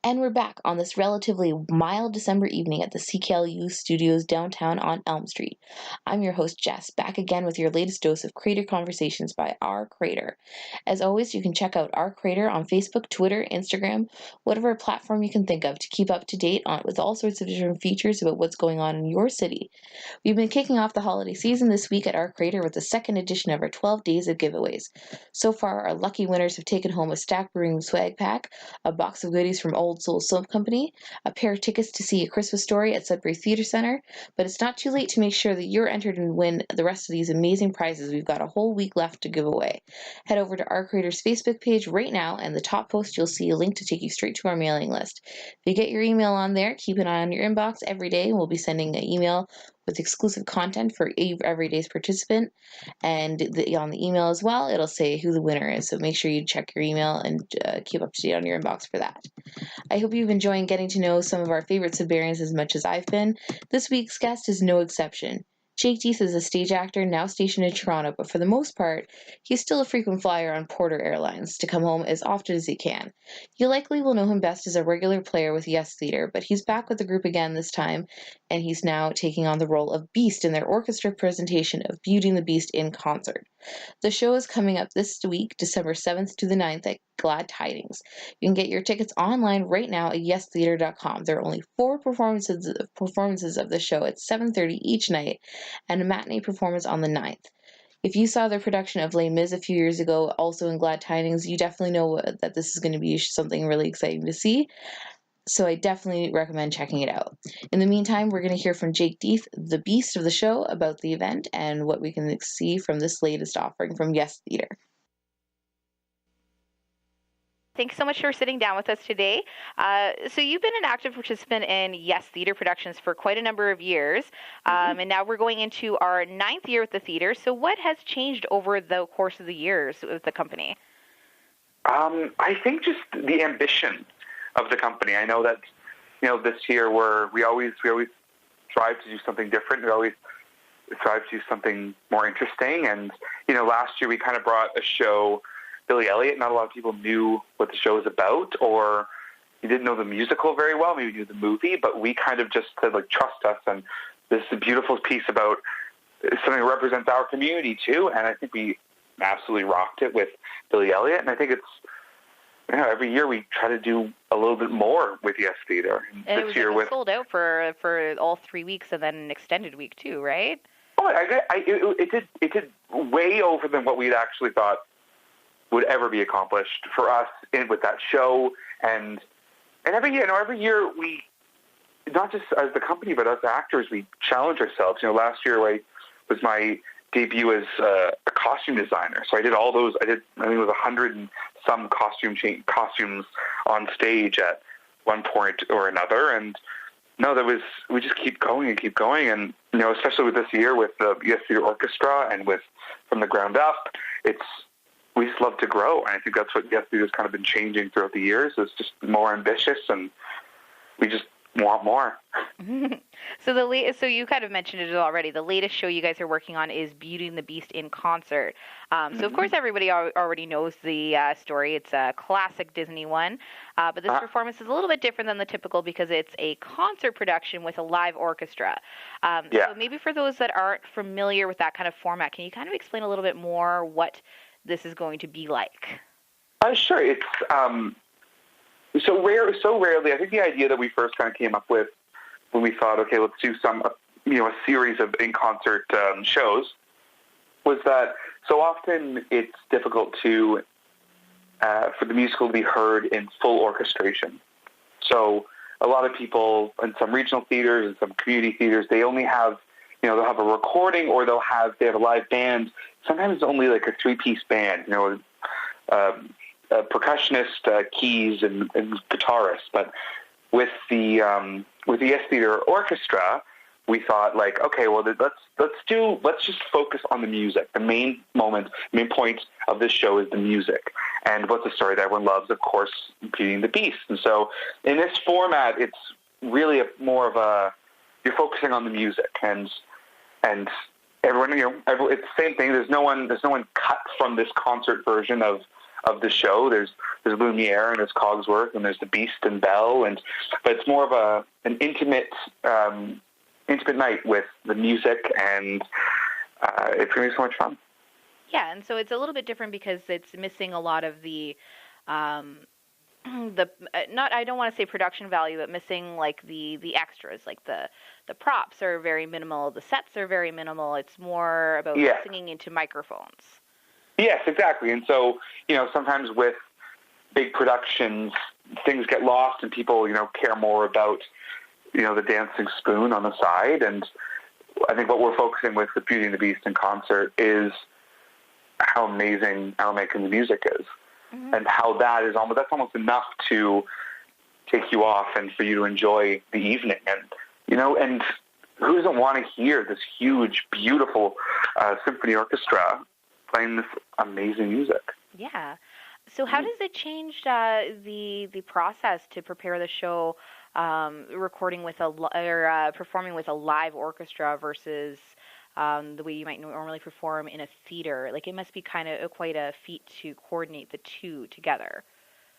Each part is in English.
And we're back on this relatively mild December evening at the CKLU studios downtown on Elm Street. I'm your host, Jess, back again with your latest dose of Crater Conversations by Our Crater. As always, you can check out Our Crater on Facebook, Twitter, Instagram, whatever platform you can think of to keep up to date with all sorts of different features about what's going on in your city. We've been kicking off the holiday season this week at Our Crater with the second edition of our 12 Days of Giveaways. So far, our lucky winners have taken home a Stack Brewing swag pack, a box of goodies from Old Soul Soap Company, a pair of tickets to see A Christmas Story at Sudbury Theatre Centre, but it's not too late to make sure that you're entered and win the rest of these amazing prizes. We've got a whole week left to give away. Head over to Our Creator's Facebook page right now, and the top post you'll see a link to take you straight to our mailing list. If you get your email on there, keep an eye on your inbox every day, and we'll be sending an email with exclusive content for every day's participant. And on the email as well, it'll say who the winner is. So make sure you check your email and keep up to date on your inbox for that. I hope you've enjoyed getting to know some of our favorite Sudburians as much as I've been. This week's guest is no exception. Jake Deeth is a stage actor now stationed in Toronto, but for the most part, he's still a frequent flyer on Porter Airlines to come home as often as he can. You likely will know him best as a regular player with Yes Theatre, but he's back with the group again this time, and he's now taking on the role of Beast in their orchestra presentation of Beauty and the Beast in concert. The show is coming up this week, December 7th to the 9th at Glad Tidings. You can get your tickets online right now at yestheatre.com. There are only 4 performances of the show at 7:30 each night, and a matinee performance on the 9th. If you saw their production of Les Mis a few years ago, also in Glad Tidings, you definitely know that this is going to be something really exciting to see. So I definitely recommend checking it out. In the meantime, we're going to hear from Jake Deeth, the beast of the show, about the event and what we can see from this latest offering from Yes Theatre. Thanks so much for sitting down with us today. So you've been an active participant in Yes Theatre Productions for quite a number of years, and now we're going into our 9th year with the theatre. So what has changed over the course of the years with the company? I think just the ambition of the company. I know that, this year we always strive to do something different. We always strive to do something more interesting. And, last year we kind of brought a show, Billy Elliot. Not a lot of people knew what the show was about, or you didn't know the musical very well. Maybe you knew the movie, but we kind of just said, trust us. And this is a beautiful piece about something that represents our community too. And I think we absolutely rocked it with Billy Elliot. And I think it's, every year we try to do a little bit more with Yes Theatre. And this year was sold out for all 3 weeks and then an extended week too, right? Oh, it did way over than what we'd actually thought would ever be accomplished for us with that show. And every year we, not just as the company, but as actors, we challenge ourselves. Last year was my debut as a costume designer. So I did all those. I think it was 100 and some costumes on stage at one point or another. And we just keep going and keep going. And, especially with this year with the Yes Theatre Orchestra and with From the Ground Up, we just love to grow. And I think that's what Yes Theatre's kind of been changing throughout the years. It's just more ambitious, and we just want more. So you kind of mentioned it already. The latest show you guys are working on is Beauty and the Beast in concert. So of course everybody already knows the story. It's a classic Disney one, but this performance is a little bit different than the typical because it's a concert production with a live orchestra. So maybe for those that aren't familiar with that kind of format, can you kind of explain a little bit more what this is going to be like? Sure. It's so rarely. I think the idea that we first kind of came up with when we thought, okay, let's do a series of in-concert shows, was that so often it's difficult for the musical to be heard in full orchestration. So a lot of people in some regional theaters and some community theaters, they only have, they'll have a recording, or they have a live band. Sometimes it's only like a 3-piece band, a percussionist, keys, and guitarist. But with the Yes Theatre Orchestra, we thought okay, well let's just focus on the music. The main point of this show is the music, and what's the story that everyone loves, of course, Beauty and the Beast. And so in this format, it's really more of you're focusing on the music, and everyone, it's the same thing. There's no one cut from this concert version of of the show. There's Lumiere and there's Cogsworth and there's the Beast and Belle, but it's more of an intimate night with the music, and it's going to be so much fun. Yeah, and so it's a little bit different because it's missing a lot of the I don't want to say production value, but missing like the extras, like the props are very minimal, the sets are very minimal. It's more about singing into microphones. Yes, exactly. And so, sometimes with big productions, things get lost and people, care more about, the dancing spoon on the side. And I think what we're focusing with Beauty and the Beast in concert is how amazing Alan Menken's music is. Mm-hmm. And how that's almost enough to take you off and for you to enjoy the evening. And, and who doesn't want to hear this huge, beautiful symphony orchestra playing this amazing music? Yeah. So how does it change the process to prepare the show, recording with performing with a live orchestra versus the way you might normally perform in a theater? Like, it must be quite a feat to coordinate the two together.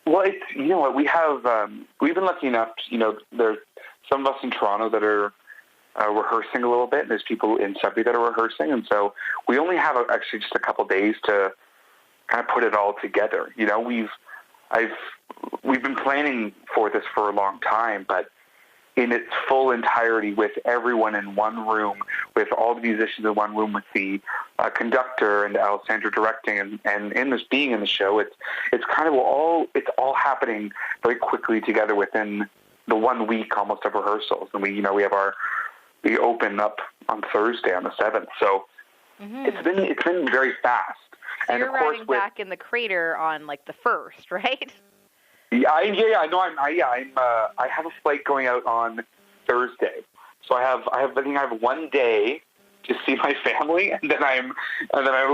Well, it's, we have, we've been lucky enough, there's some of us in Toronto that are rehearsing a little bit, and there's people in Sudbury that are rehearsing, and so we only have actually just a couple days to kind of put it all together. We've been planning for this for a long time, but in its full entirety, with everyone in one room, with all the musicians in one room, with the conductor and Alessandra directing, and in this being in the show, it's all happening very quickly together within the 1 week almost of rehearsals. And we we open up on Thursday on the 7th, so it's been very fast. So and you're of course, riding back in the crater on like the 1st, right? I have a flight going out on Thursday, so I think I have 1 day to see my family, and then I'm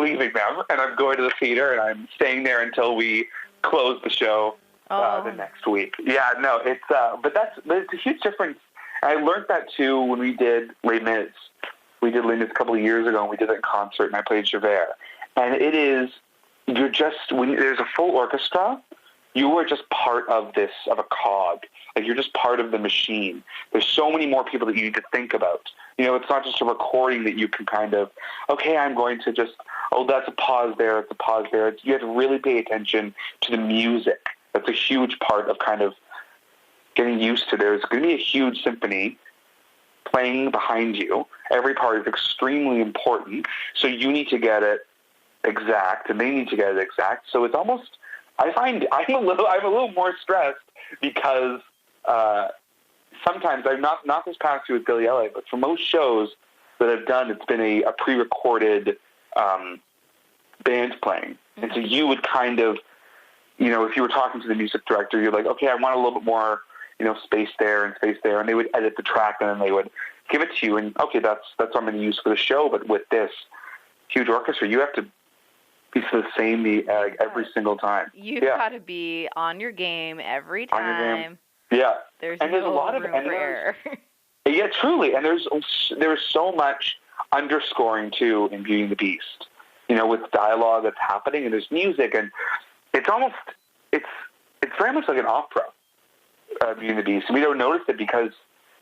leaving them, and I'm going to the theater, and I'm staying there until we close the show the next week. Yeah, no, it's but it's a huge difference. I learned that too when we did Les Mis. We did Les Mis a couple of years ago, and we did it in concert, and I played Javert. And it is, when there's a full orchestra, you are just part of a cog. Like, you're just part of the machine. There's so many more people that you need to think about. It's not just a recording that you can kind of, okay, I'm going to just, that's a pause there, it's a pause there. You have to really pay attention to the music. That's a huge part of kind of getting used to. There's going to be a huge symphony playing behind you. Every part is extremely important. So you need to get it exact, and they need to get it exact. So it's almost, I find I'm a little more stressed because sometimes I'm not this past year with Billy Elliot, but for most shows that I've done, it's been a pre-recorded band playing. Mm-hmm. And so you would kind of, if you were talking to the music director, you're like, okay, I want a little bit more, space there, and they would edit the track, and then they would give it to you, and okay, that's what I'm going to use for the show. But with this huge orchestra, you have to be the same every single time. You've got to be on your game every time. On your game. Yeah. There's a lot of room for error. Yeah, truly. And there's so much underscoring too in Beauty and the Beast. With dialogue that's happening, and there's music, and it's very much like an opera. Beauty and the Beast, and we don't notice it because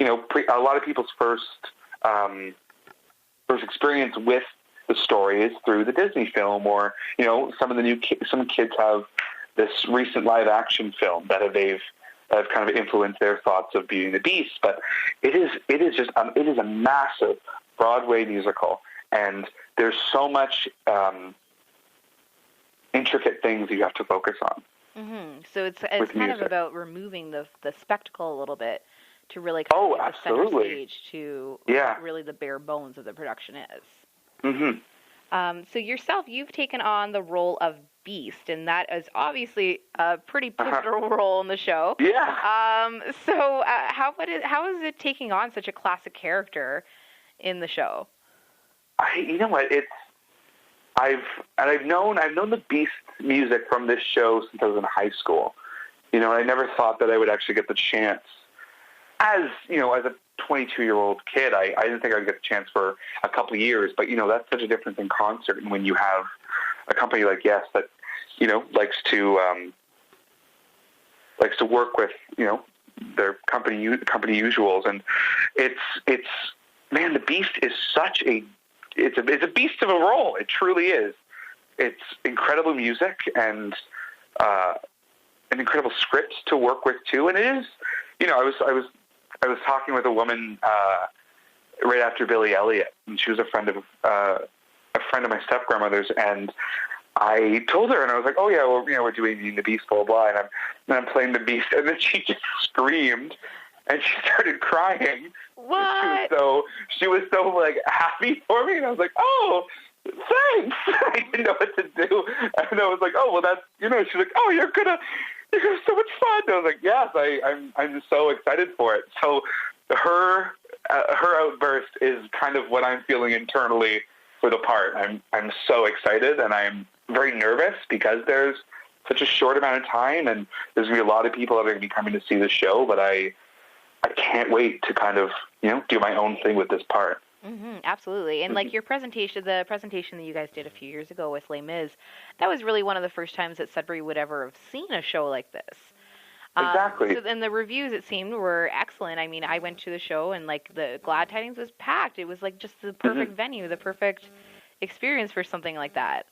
a lot of people's first experience with the story is through the Disney film, or some kids have this recent live action film that have kind of influenced their thoughts of Beauty and the Beast. But it is a massive Broadway musical, and there's so much intricate things you have to focus on. Mm-hmm. So it's kind of about removing the spectacle a little bit to really kind of get the center stage to what really the bare bones of the production is. Mm-hmm. So yourself, you've taken on the role of Beast, and that is obviously a pretty pivotal role in the show. Yeah. So how is it taking on such a classic character in the show? You know what? I've known the Beast music from this show since I was in high school. I never thought that I would actually get the chance. As a 22-year-old kid, I didn't think I'd get the chance for a couple of years. But that's such a difference in concert, and when you have a company like Yes that likes to work with, their company usuals. And it's man, the Beast is it's a beast of a role. It truly is. It's incredible music and an incredible script to work with too. And it is, I was talking with a woman right after Billy Elliot, and she was a friend of my stepgrandmother's, and I told her, and I was like, "Oh yeah, well, we're doing the Beast, blah blah," and I'm playing the Beast, and then she just screamed, and she started crying. What? She was so like happy for me, and I was like, "Oh, thanks." I didn't know what to do, and I was like, "Oh well, that's She's like, "Oh, you're gonna have so much fun." And I was like, "Yes, I'm just so excited for it." So her outburst is kind of what I'm feeling internally for the part. I'm so excited, and I'm very nervous because there's such a short amount of time, and there's going to be a lot of people that are going to be coming to see the show, but I can't wait to kind of, do my own thing with this part. Mm-hmm, absolutely. And like the presentation that you guys did a few years ago with Les Mis, that was really one of the first times that Sudbury would ever have seen a show like this. Exactly. And the reviews, it seemed, were excellent. I mean, I went to the show, and like the Glad Tidings was packed. It was like just the perfect venue, the perfect experience for something like that.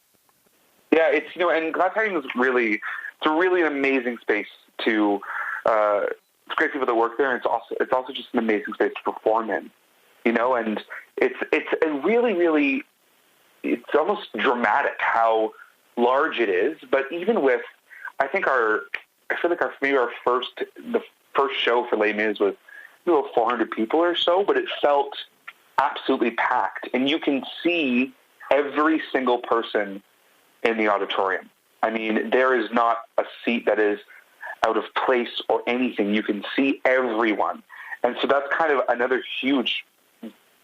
Yeah, it's and Glad Tidings it's a really amazing space to. It's great people that work there, and it's also just an amazing space to perform in, and it's a really it's almost dramatic how large it is. But even with, I feel like the first show for Les Mis was 400 people or so, but it felt absolutely packed, and you can see every single person in the auditorium. I mean, there is not a seat that is out of place or anything. You can see everyone. And so that's kind of another huge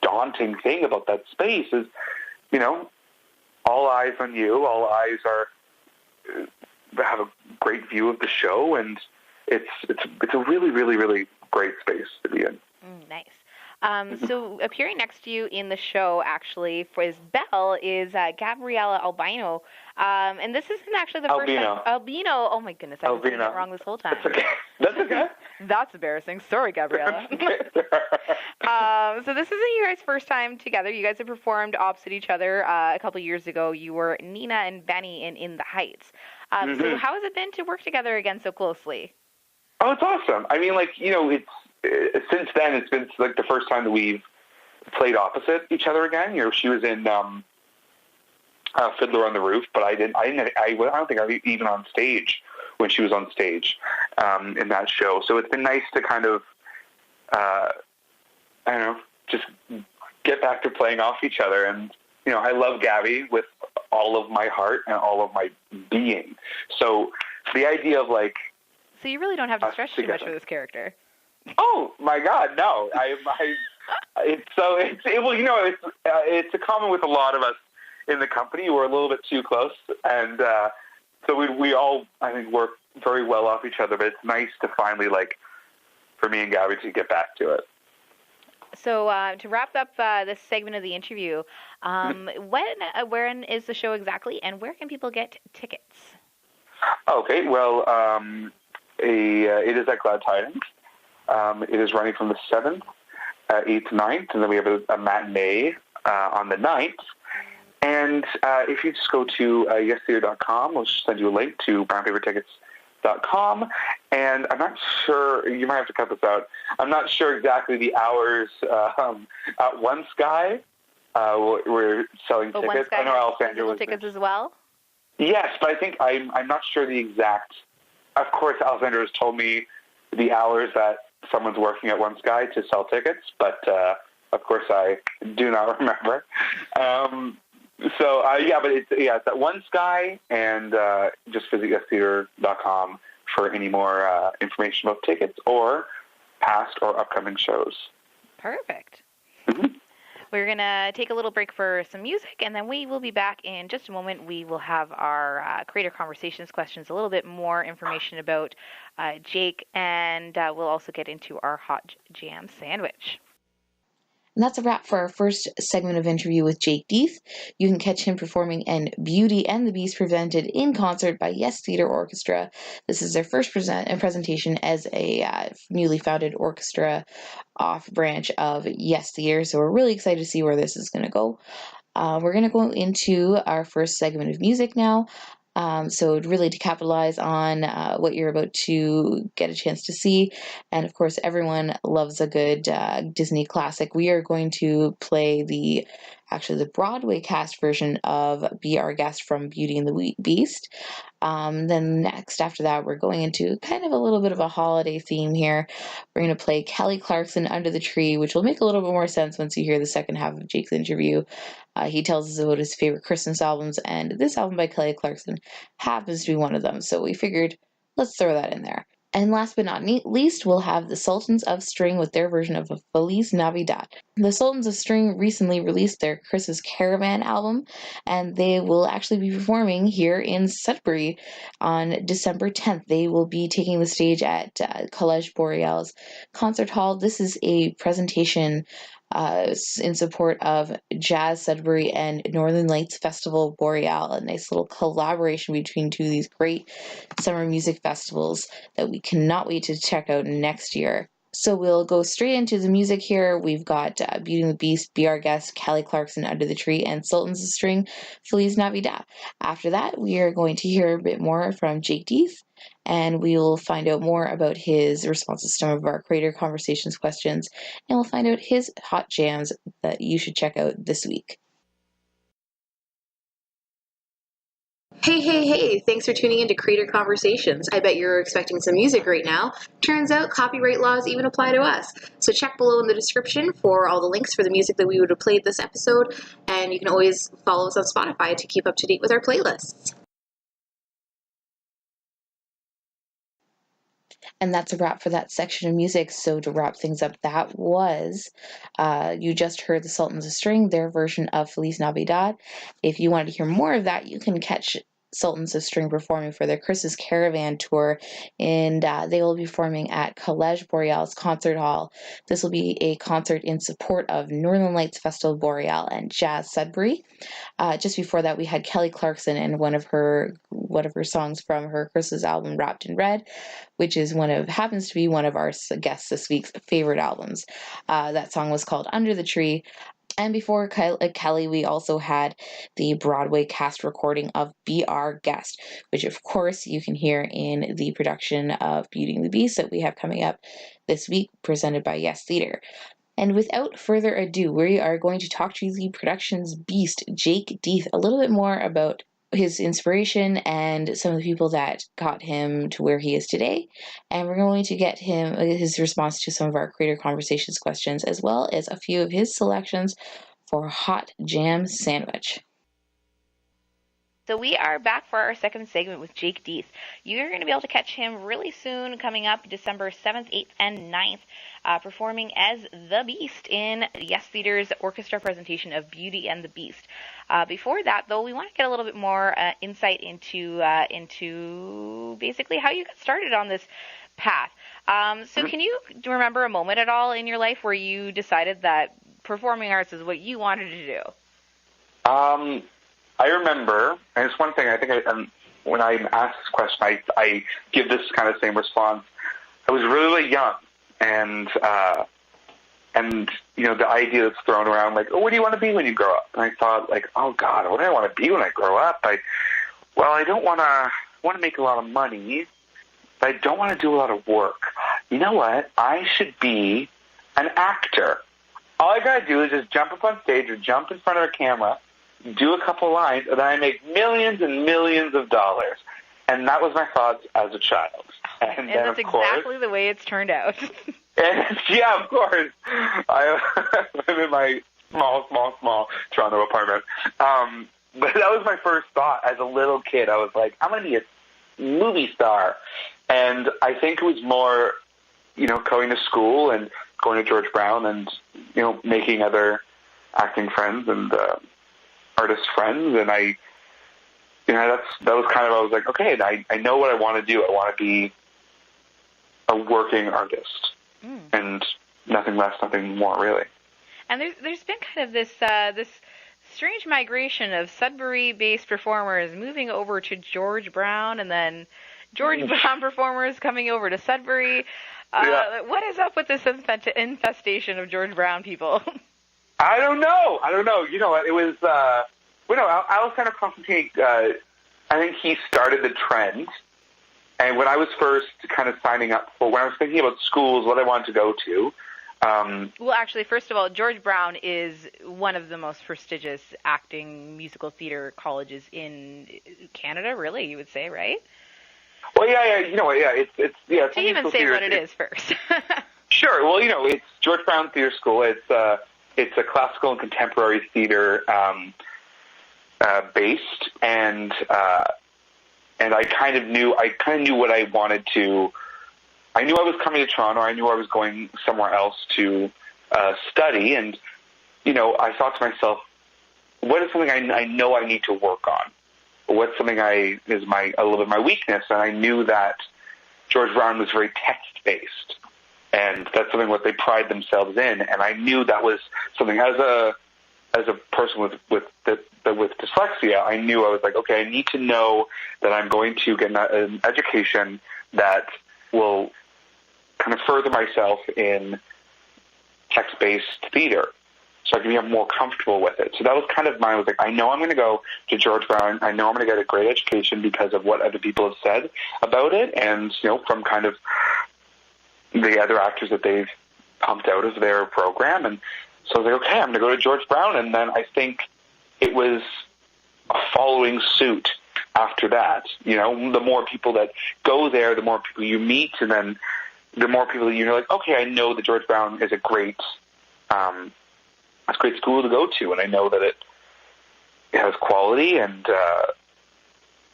daunting thing about that space is, all eyes on you, all eyes have a great view of the show, and it's a really, really, really great space to be in. Nice. So appearing next to you in the show, actually, for his Belle is Gabriella Albino. And this isn't actually the first time. Albino. Oh, my goodness. I've been saying it wrong this whole time. That's okay. That's embarrassing. Sorry, Gabriella. So this isn't you guys' first time together. You guys have performed opposite each other a couple years ago. You were Nina and Benny in The Heights. So how has it been to work together again so closely? Oh, it's awesome. I mean, it's since then, it's been like the first time that we've played opposite each other again. She was in Fiddler on the Roof, but I don't think I was even on stage when she was on stage in that show. So it's been nice to kind of, just get back to playing off each other. And, I love Gabby with all of my heart and all of my being. So the idea of So you really don't have to stretch too much for this character. Oh my God, no! It's a common with a lot of us in the company. We're a little bit too close, and so we all, I think, work very well off each other. But it's nice to finally, for me and Gabby to get back to it. So to wrap up this segment of the interview, when is the show exactly, and where can people get tickets? Okay, well, it is at Glad Tidings. It is running from the 7th, 8th, 9th, and then we have a matinee on the 9th. And if you just go to yestheater.com, we'll just send you a link to brownpapertickets.com. And I'm not sure, you might have to cut this out, I'm not sure exactly the hours at One Sky. We're selling tickets. One Sky I know Alessandra was tickets as well? Yes, but I think I'm not sure the exact. Of course, Alessandra has told me the hours that someone's working at One Sky to sell tickets, but of course I do not remember. But it's at One Sky, and just visit yestheater.com for any more information about tickets or past or upcoming shows. Perfect. Mm-hmm. We're going to take a little break for some music, and then we will be back in just a moment. We will have our Creator Conversations questions, a little bit more information about Jake, and we'll also get into our Hot Jam sandwich. And that's a wrap for our first segment of interview with Jake Deeth. You can catch him performing in Beauty and the Beast presented in concert by Yes Theatre Orchestra. This is their first presentation as a newly founded orchestra off branch of Yes Theatre, so we're really excited to see where this is going to go. We're going to go into our first segment of music now. So really to capitalize on what you're about to get a chance to see. And of course, everyone loves a good Disney classic. We are going to play the Broadway cast version of Be Our Guest from Beauty and the Beast. Then next after that, we're going into kind of a little bit of a holiday theme here. We're going to play Kelly Clarkson Under the Tree, which will make a little bit more sense once you hear the second half of Jake's interview. He tells us about his favorite Christmas albums, and this album by Kelly Clarkson happens to be one of them, so we figured let's throw that in there. And last but not least, we'll have the Sultans of String with their version of Feliz Navidad. The Sultans of String recently released their Christmas Caravan album, and they will actually be performing here in Sudbury on December 10th. They will be taking the stage at Collège Boreal's concert hall. This is a presentation in support of Jazz Sudbury and Northern Lights Festival Boreal, a nice little collaboration between two of these great summer music festivals that we cannot wait to check out next year. So we'll go straight into the music here. We've got Beauty and the Beast, Be Our Guest, Kelly Clarkson, Under the Tree, and Sultans of String, Feliz Navidad. After that, we are going to hear a bit more from Jake Deeth, and we'll find out more about his responses to some of our Creator Conversations questions, and we'll find out his hot jams that you should check out this week. Hey, thanks for tuning in to Creator Conversations. I bet you're expecting some music right now. Turns out copyright laws even apply to us. So check below in the description for all the links for the music that we would have played this episode, and you can always follow us on Spotify to keep up to date with our playlists. And that's a wrap for that section of music. So to wrap things up, that was, you just heard the Sultans of String, their version of Feliz Navidad. If you wanted to hear more of that, you can catch Sultans of String performing for their Christmas Caravan tour, and they will be performing at Collège Boreal's concert hall. This will be a concert in support of Northern Lights Festival Boreal and Jazz Sudbury. Just before that, we had Kelly Clarkson and one of her songs from her Christmas album, Wrapped in Red, which is happens to be one of our guests this week's favorite albums. That song was called Under the Tree. And before Kelly, we also had the Broadway cast recording of Be Our Guest, which of course you can hear in the production of Beauty and the Beast that we have coming up this week, presented by Yes Theatre. And without further ado, we are going to talk to the production's beast, Jake Deeth, a little bit more about his inspiration and some of the people that got him to where he is today. And we're going to get his response to some of our Creator Conversations questions, as well as a few of his selections for Hot Jam Sandwich. So we are back for our second segment with Jake Deeth. You're going to be able to catch him really soon, coming up December 7th, 8th, and 9th, performing as the Beast in Yes Theatre's orchestra presentation of Beauty and the Beast. Before that, though, we want to get a little bit more insight into basically how you got started on this path. So can you remember a moment at all in your life where you decided that performing arts is what you wanted to do? I remember, and it's one thing I think when I ask this question, I give this kind of same response. I was really young, and the idea that's thrown around, like, oh, what do you want to be when you grow up? And I thought, like, oh God, what do I want to be when I grow up? I don't want to make a lot of money, but I don't want to do a lot of work. You know what? I should be an actor. All I gotta do is just jump up on stage or jump in front of a camera, do a couple lines, and then I make millions and millions of dollars. And that was my thoughts as a child. And then, that's exactly the way it's turned out. Yeah, of course. I'm in my small Toronto apartment. But that was my first thought as a little kid. I was like, I'm going to be a movie star. And I think it was more, going to school and going to George Brown and, making other acting friends and artist friends, and that was kind of, I was like, okay, I know what I want to do. I want to be a working artist, and nothing less, nothing more, really. And there's been kind of this strange migration of Sudbury-based performers moving over to George Brown, and then George Brown performers coming over to Sudbury. What is up with this infestation of George Brown people? I don't know. You know what? It was, Alexander Constantine, I think he started the trend. And when I was first kind of signing up for, when I was thinking about schools, what I wanted to go to. Well, actually, first of all, George Brown is one of the most prestigious acting musical theater colleges in Canada, really, you would say, right? Well, yeah, you know what, it's to even say what it is first. Sure. Well, it's George Brown Theater School. It's a classical and contemporary theater based, and I kind of knew what I wanted to. I knew I was coming to Toronto. I knew I was going somewhere else to study, and I thought to myself, what is something I know I need to work on? What's something is a little bit my weakness? And I knew that George Brown was very text-based, and that's something what they pride themselves in. And I knew that was something as a person with dyslexia. I knew I was like, okay, I need to know that I'm going to get an education that will kind of further myself in text-based theater, so I can be more comfortable with it. So that was kind of mine. I was like, I know I'm going to go to George Brown. I know I'm going to get a great education because of what other people have said about it, and from kind of the other actors that they've pumped out of their program. And so I was like, okay, I'm going to go to George Brown. And then I think it was a following suit after that. The more people that go there, the more people you meet, and then the more people that you're like, okay, I know that George Brown is a great school to go to, and I know that it has quality, and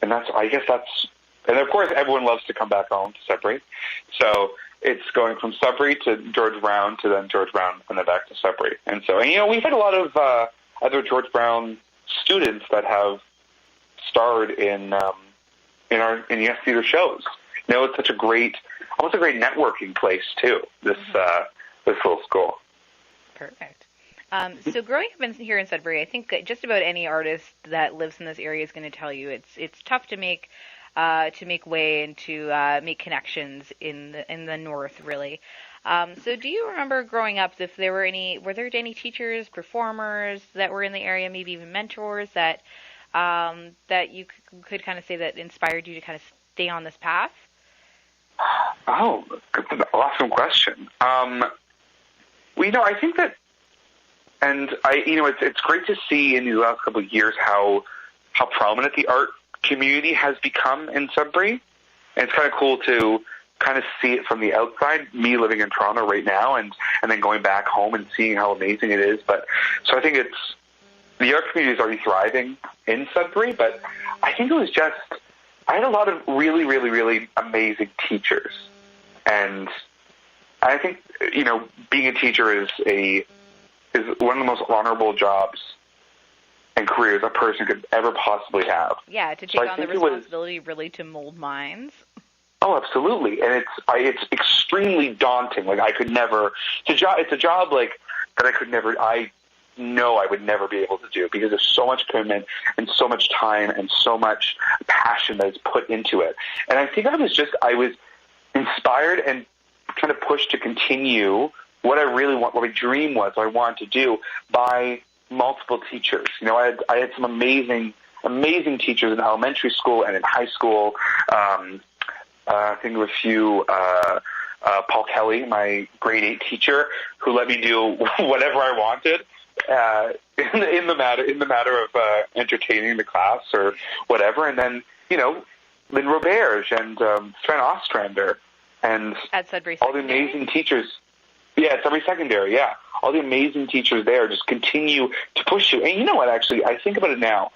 of course everyone loves to come back home to Sudbury, so it's going from Sudbury to George Brown to then George Brown and then back to Sudbury. And so, we've had a lot of other George Brown students that have starred in yes theater shows. It's such a great networking place too. This little school. Perfect. So growing up here in Sudbury, I think just about any artist that lives in this area is going to tell you it's tough to make way and to make connections in the north, really. So do you remember growing up if were there any teachers, performers that were in the area, maybe even mentors that you could kind of say that inspired you to kind of stay on this path? Oh, that's an awesome question. I think that, and it's great to see in these last couple of years how prominent the art community has become in Sudbury. And it's kind of cool to kind of see it from the outside, me living in Toronto right now, and then going back home and seeing how amazing it is. But so I think the art community is already thriving in Sudbury, but I think it was just, I had a lot of really, really, really amazing teachers. And I think, being a teacher is one of the most honorable jobs and careers a person could ever possibly have. Yeah, to take on the responsibility really to mold minds. Oh, absolutely. And it's extremely daunting. Like I could never, it's a job like that I know I would never be able to do because there's so much commitment and so much time and so much passion that is put into it. And I think I was inspired and kind of pushed to continue what I really want, what my dream was, what I wanted to do by multiple teachers. I had some amazing teachers in elementary school and in high school. I think of a few, Paul Kelly, my grade 8 teacher, who let me do whatever I wanted. In the matter of entertaining the class or whatever, and then Lynn Roberge and Sven Ostrander and at Sudbury all the amazing teachers. Yeah, at Sudbury Secondary. Yeah, all the amazing teachers there just continue to push you. And you know what? Actually, I think about it now.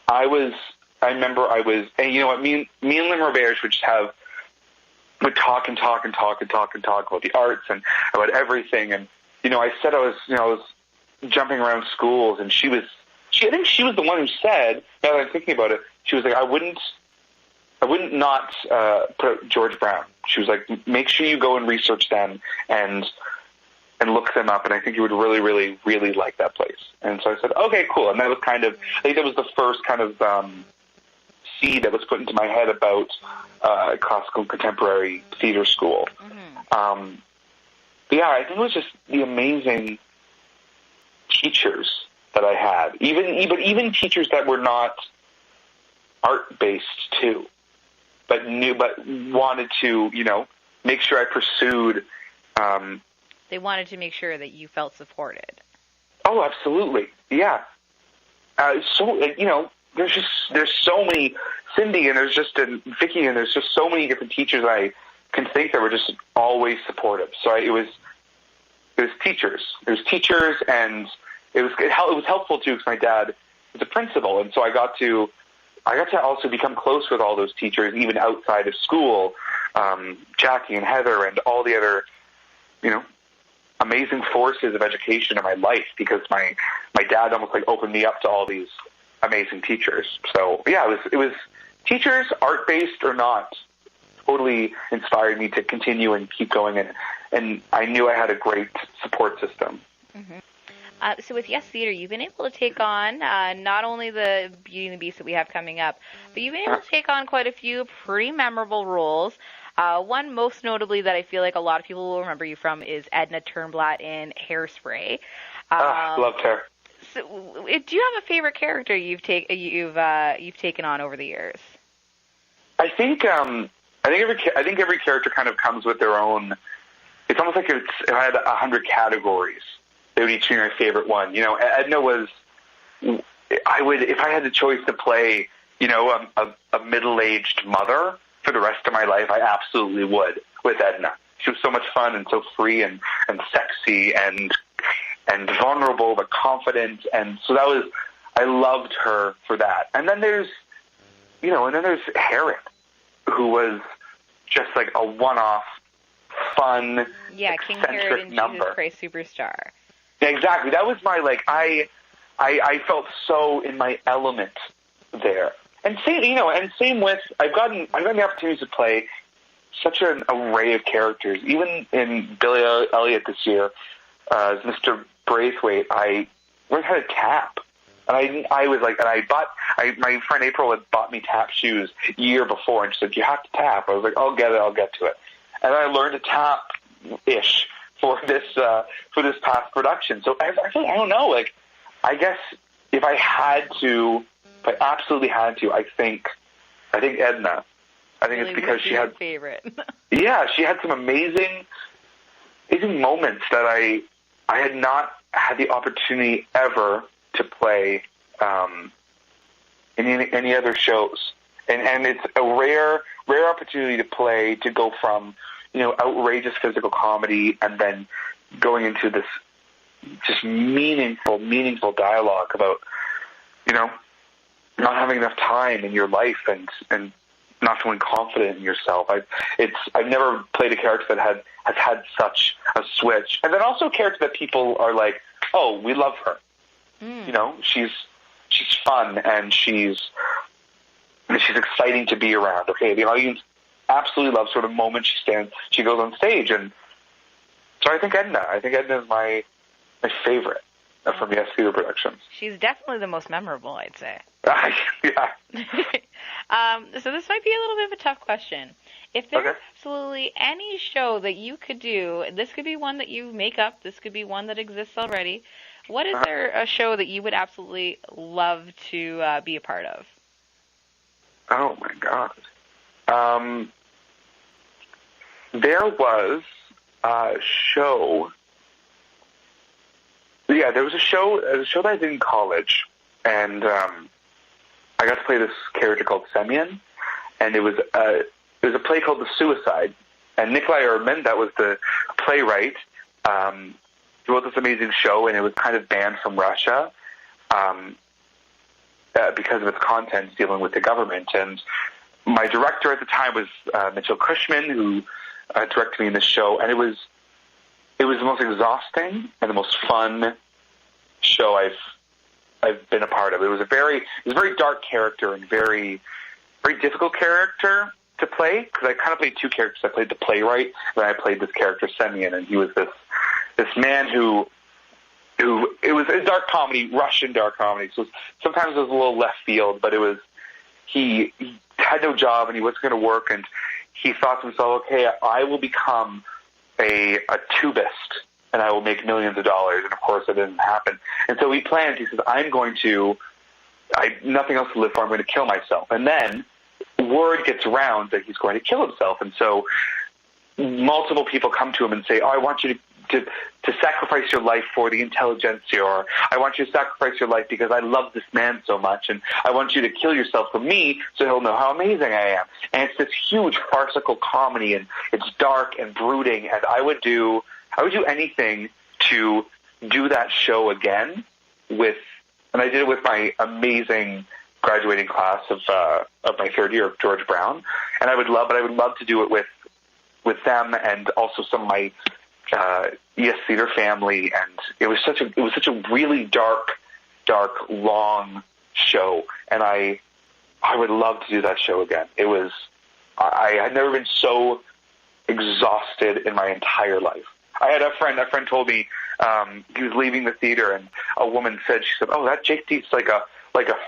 I remember, and you know what? Me and Lynn Roberge would talk about the arts and about everything. And I said I was jumping around schools, and I think she was the one who said, now that I'm thinking about it, she was like, I wouldn't not put George Brown. She was like, make sure you go and research them and and look them up, and I think you would really, really, really like that place. And so I said, okay, cool. And that was kind of, I think that was the first kind of seed that was put into my head about classical contemporary theater school. Mm-hmm. Yeah, I think it was just the amazing teachers that I had, even teachers that were not art-based too, but wanted to, make sure I pursued. They wanted to make sure that you felt supported. Oh, absolutely, yeah. There's so many, Cindy, and there's just Vicky, and there's just so many different teachers I can think that were just always supportive. So it was teachers. There's teachers, and it was helpful too because my dad was a principal, and so I got to also become close with all those teachers, even outside of school. Jackie and Heather and all the other, amazing forces of education in my life, because my dad almost like opened me up to all these amazing teachers. So yeah, it was teachers, art-based or not, totally inspired me to continue and keep going, and I knew I had a great support system. Mm-hmm. So with Yes Theater, you've been able to take on not only the Beauty and the Beast that we have coming up, but you've been able to take on quite a few pretty memorable roles. One most notably that I feel like a lot of people will remember you from is Edna Turnblad in Hairspray. Loved her. So, do you have a favorite character you've taken on over the years? I think every character kind of comes with their own. It's almost like if I had 100 categories, they would each be my favorite one. Edna was. If I had the choice to play, a middle-aged mother for the rest of my life, I absolutely would with Edna. She was so much fun and so free and sexy and vulnerable but confident, and so I loved her for that. And then there's Harriet, who was just like a one-off, fun, King Herod in Jesus Christ Superstar. Yeah, exactly. That was my I felt so in my element there. And same with I've gotten the opportunity to play such an array of characters. Even in Billy Elliot this year, as Mr. Braithwaite, I learned how to tap. And my friend April had bought me tap shoes a year before, and she said, "You have to tap." I was like, I'll get to it. And I learned to tap-ish for this past production. So I don't know, I guess if I absolutely had to, I think Edna. I think it's because she had favorite. Yeah, she had some amazing moments that I had not had the opportunity ever to play in any other shows, and it's a rare opportunity to go from outrageous physical comedy and then going into this just meaningful dialogue about not having enough time in your life and not feeling confident in yourself. I've never played a character that has had such a switch, and then also a character that people are like, oh, we love her. She's fun and she's exciting to be around. Okay, the audience absolutely loves sort of moment she goes on stage, and so I think Edna is my favorite from Yes Theater Productions. She's definitely the most memorable, I'd say. Yeah. So this might be a little bit of a tough question. If there's absolutely any show that you could do, this could be one that you make up, this could be one that exists already. What is there a show that you would absolutely love to be a part of? Oh my God. There was a show. Yeah, there was a show that I did in college, and I got to play this character called Semyon, and it was a play called The Suicide, and Nikolai Erdman, that was the playwright, he wrote this amazing show, and it was kind of banned from Russia because of its content dealing with the government. And my director at the time was Mitchell Cushman, who directed me in this show, and it was the most exhausting and the most fun show I've been a part of. It was a very dark character and very difficult character to play, because I kind of played two characters. I played the playwright, and then I played this character Semyon, and he was this man who it was a dark comedy, Russian dark comedy. So sometimes it was a little left field, but he had no job and he wasn't going to work, and he thought to himself, okay, I will become a tubist and I will make millions of dollars. And of course that didn't happen. And so he planned, he says, nothing else to live for, I'm going to kill myself. And then word gets around that he's going to kill himself. And so multiple people come to him and say, I want you to sacrifice your life for the intelligentsia, or I want you to sacrifice your life because I love this man so much, and I want you to kill yourself for me so he'll know how amazing I am. And it's this huge farcical comedy, and it's dark and brooding, and I would do anything to do that show again and I did it with my amazing graduating class of my third year of George Brown, and I would love to do it with them and also some of my ES Theater family, and it was such a really dark, long show, and I would love to do that show again. I had never been so exhausted in my entire life. I had a friend told me he was leaving the theater, and a woman said, oh, that Jake Deeth's like a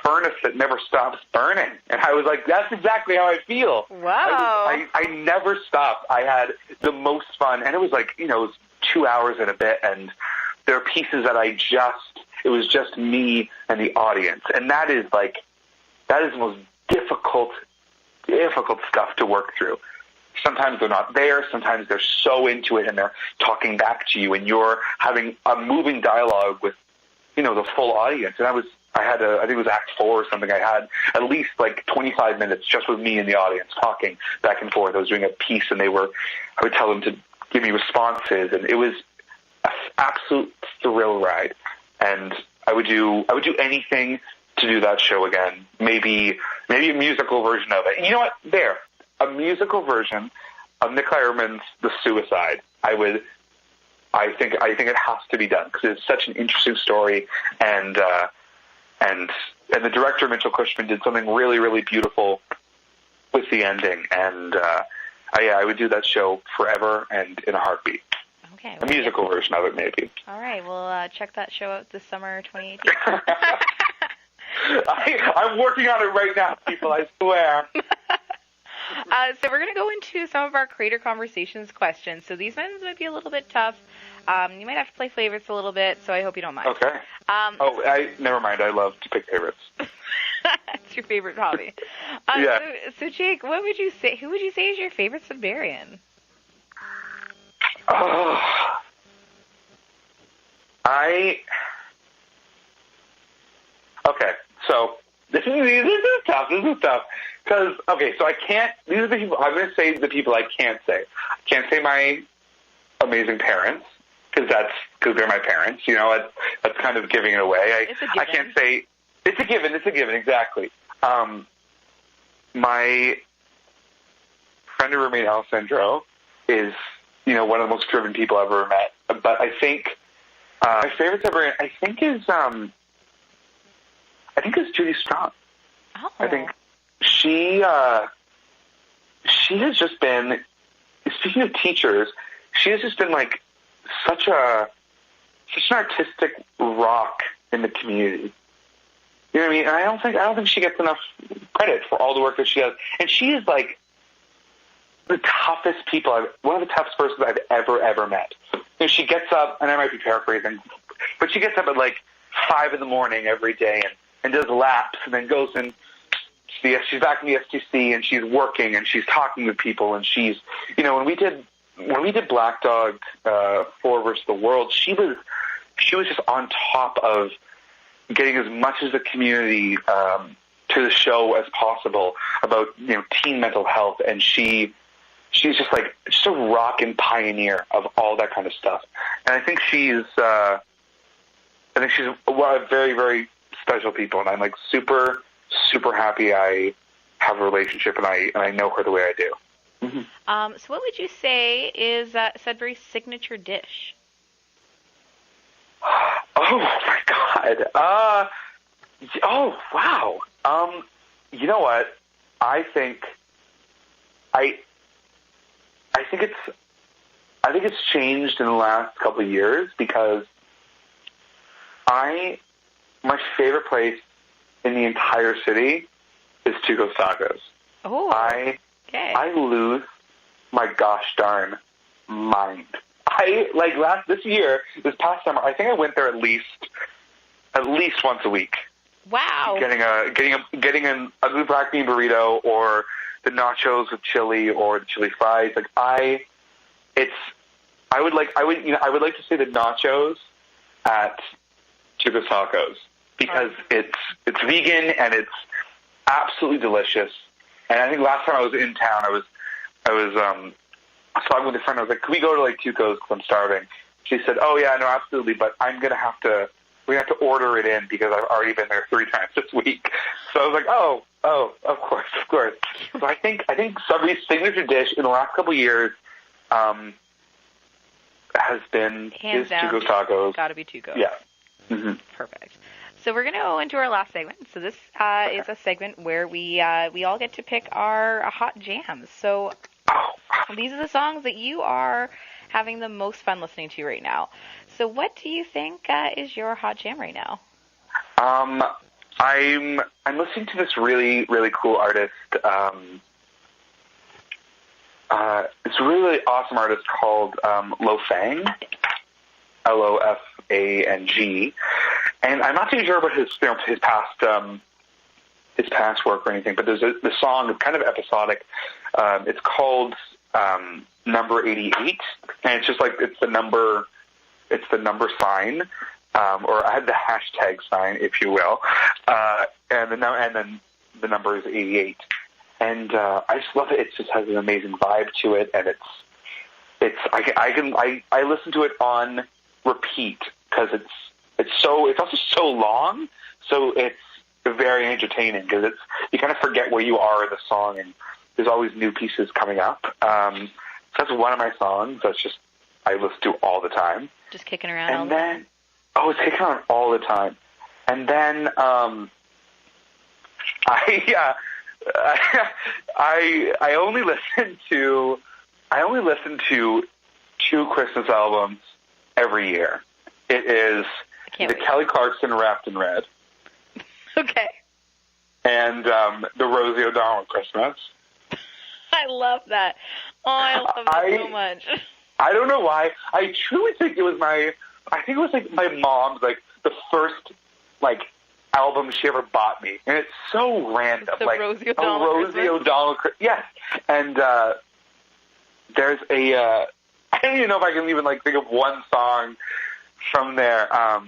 furnace that never stops burning. And I was like, that's exactly how I feel. Wow. I never stopped. I had the most fun, and it was like, it was 2 hours and a bit, and there are pieces that it was just me and the audience. And that is the most difficult stuff to work through. Sometimes they're not there. Sometimes they're so into it and they're talking back to you, and you're having a moving dialogue with, the full audience. And I think it was Act 4 or something. I had at least 25 minutes just with me and the audience talking back and forth. I was doing a piece, and I would tell them to give me responses, and it was an absolute thrill ride. And I would do anything to do that show again. Maybe a musical version of it. And you know what? A musical version of Nick Eyerman's The Suicide. I think it has to be done because it's such an interesting story, and the director Mitchell Cushman did something really, really beautiful with the ending, and I would do that show forever and in a heartbeat. Okay, a musical version of it, maybe. All right, we'll check that show out this summer 2018. I'm working on it right now, people, I swear. So we're going to go into some of our Creator Conversations questions. So these ones might be a little bit tough. You might have to play favorites a little bit, so I hope you don't mind. Okay. Never mind. I love to pick favorites. That's your favorite hobby. Yeah. So Jake, who would you say is your favorite Sudburyan? Okay, so this is tough. Because, so I can't, these are the people, I'm going to say the people I can't say. I can't say my amazing parents, because they're my parents, that's kind of giving it away. I can't say, it's a given, exactly. My friend and roommate Alessandro is, one of the most driven people I've ever met. But I think my favorite ever, I think is Judy Strong. Oh. I think she has just been, speaking of teachers, she has just been such an artistic rock in the community. You know what I mean? And I don't think she gets enough credit for all the work that she does. And she is the toughest one of the toughest persons I've ever met. She gets up, and I might be paraphrasing, but she gets up at 5 a.m. every day and does laps, and then goes in. She's back in the STC, and she's working, and she's talking with people, and she's, when we did Black Dog 4 versus the World, she was just on top of getting as much as the community to the show as possible about teen mental health, and she's just just a rockin' pioneer of all that kind of stuff. And I think she's one of very, very special people, and I'm super, super happy I have a relationship and I know her the way I do. Mm-hmm. So what would you say is Sudbury's signature dish? Oh my God. Oh wow. You know what? I think I think it's changed in the last couple of years because my favorite place in the entire city is Tuco's Tacos. Oh, I lose my gosh darn mind. This past summer, I think I went there at least once a week. Wow. Getting an ugly black bean burrito or the nachos with chili or the chili fries. I would like to say the nachos at Tuco's Tacos because it's vegan and it's absolutely delicious. And I think last time I was in town, I was talking with a friend. I was like, "Can we go to Tuco's because I'm starving?" She said, "Oh yeah, no, absolutely, but we're gonna have to order it in because I've already been there 3 times this week." So I was like, "Oh, of course." So I think somebody's signature dish in the last couple of years has been hands down Tuco's Tacos. Got to be Tuco's. Yeah. Mm-hmm. Perfect. So we're going to go into our last segment. So this is a segment where we all get to pick our hot jams. So these are the songs that you are having the most fun listening to right now. So what do you think is your hot jam right now? I'm listening to this really, really cool artist. It's a really awesome artist called Lo Fang, Lofang, and I'm not too sure about his past work or anything. But there's the song is kind of episodic. It's called Number 88, and it's just it's the number sign, or I had the hashtag sign, if you will, and then the number is 88. And I just love it. It just has an amazing vibe to it, and I listen to it on repeat because it's also so long, so it's very entertaining because you kind of forget where you are in the song, and there's always new pieces coming up. So that's one of my songs I listen to all the time. Just kicking around. And then it's kicking around all the time. And then I only listen to 2 Christmas albums every year. It is the Kelly Clarkson Wrapped in Red. Okay. And the Rosie O'Donnell Christmas. I love that. Oh, I love it so much. I don't know why. I truly think it was my mom's the first album she ever bought me, and it's so random. The Rosie O'Donnell Christmas. Yes, and there's I don't even know if I can even think of one song from there. I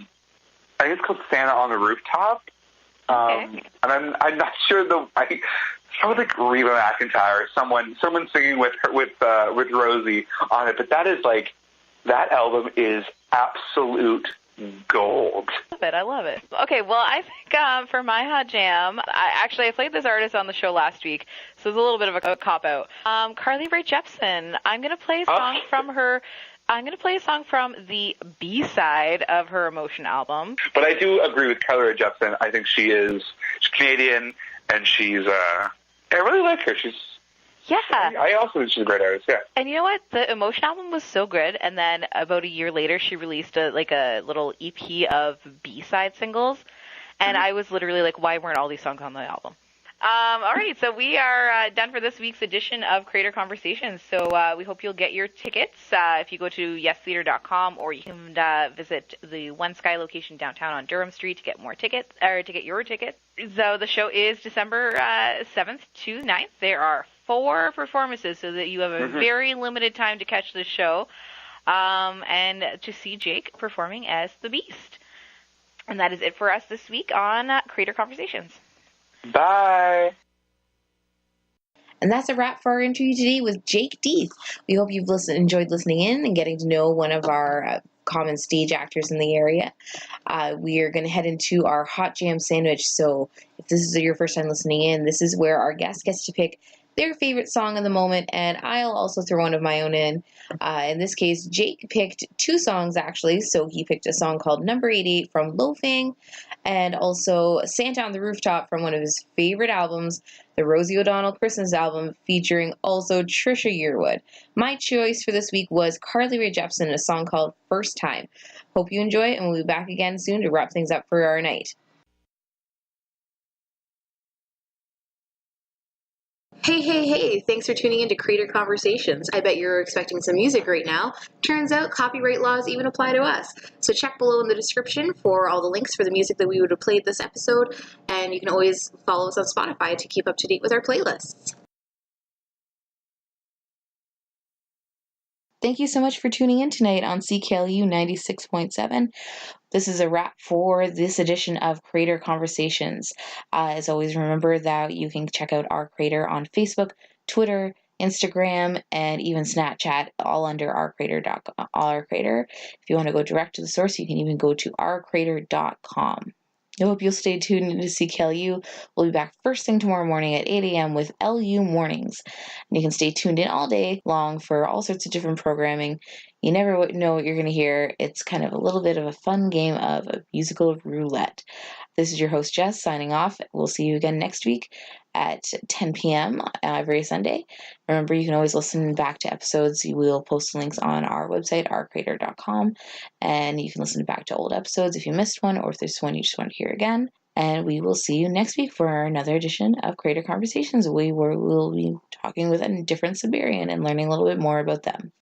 think it's called Santa on the Rooftop. Okay. And I'm not sure someone like Reba McEntire or someone singing with Rosie on it, but that is that album is absolute gold. I love it. Okay, well, I think for my hot jam, I played this artist on the show last week, so it's a little bit of a cop-out. Carly Rae Jepsen. I'm going to play a song from her. I'm going to play a song from the B-side of her Emotion album. But I do agree with Carly Rae Jepsen. I think she's Canadian, and I really like her. I also think she's a great artist, yeah. And you know what? The Emotion album was so good, and then about a year later, she released a little EP of B-side singles, and I was literally why weren't all these songs on the album? All right, so we are done for this week's edition of Creator Conversations. So we hope you'll get your tickets if you go to yestheater.com, or you can visit the One Sky location downtown on Durham Street to get more tickets, or to get your tickets. So the show is December 7th to 9th. There are 4 performances, so that you have a very limited time to catch this show and to see Jake performing as the Beast. And that is it for us this week on Creator Conversations. Bye. And that's a wrap for our interview today with Jake Deeth. We hope you've enjoyed listening in and getting to know one of our common stage actors in the area. We are going to head into our Hot Jam Sandwich. So if this is your first time listening in, this is where our guest gets to pick their favorite song of the moment, and I'll also throw one of my own in. In this case, Jake picked two songs actually. So he picked a song called Number 88 from Loafing, and also Santa on the Rooftop from one of his favorite albums, the Rosie O'Donnell Christmas album, featuring also Trisha Yearwood. My choice for this week was Carly Rae Jepsen, a song called First Time. Hope you enjoy it, and we'll be back again soon to wrap things up for our night. Hey, thanks for tuning in to Creator Conversations. I bet you're expecting some music right now. Turns out copyright laws even apply to us. So check below in the description for all the links for the music that we would have played this episode, and you can always follow us on Spotify to keep up to date with our playlists. Thank you so much for tuning in tonight on CKLU 96.7. This is a wrap for this edition of Creator Conversations. As always, remember that you can check out our Creator on Facebook, Twitter, Instagram, and even Snapchat, all under ourcreator.com. If you want to go direct to the source, you can even go to ourcreator.com. I hope you'll stay tuned in to CKLU. We'll be back first thing tomorrow morning at 8 a.m. with LU Mornings. And you can stay tuned in all day long for all sorts of different programming. You never know what you're going to hear. It's kind of a little bit of a fun game of a musical roulette. This is your host, Jess, signing off. We'll see you again next week at 10 p.m. Every Sunday. Remember, you can always listen back to episodes. We will post links on our website, ourcreator.com, and you can listen back to old episodes if you missed one or if there's one you just want to hear again. And we will see you next week for another edition of Creator Conversations. We'll be talking with a different Siberian and learning a little bit more about them.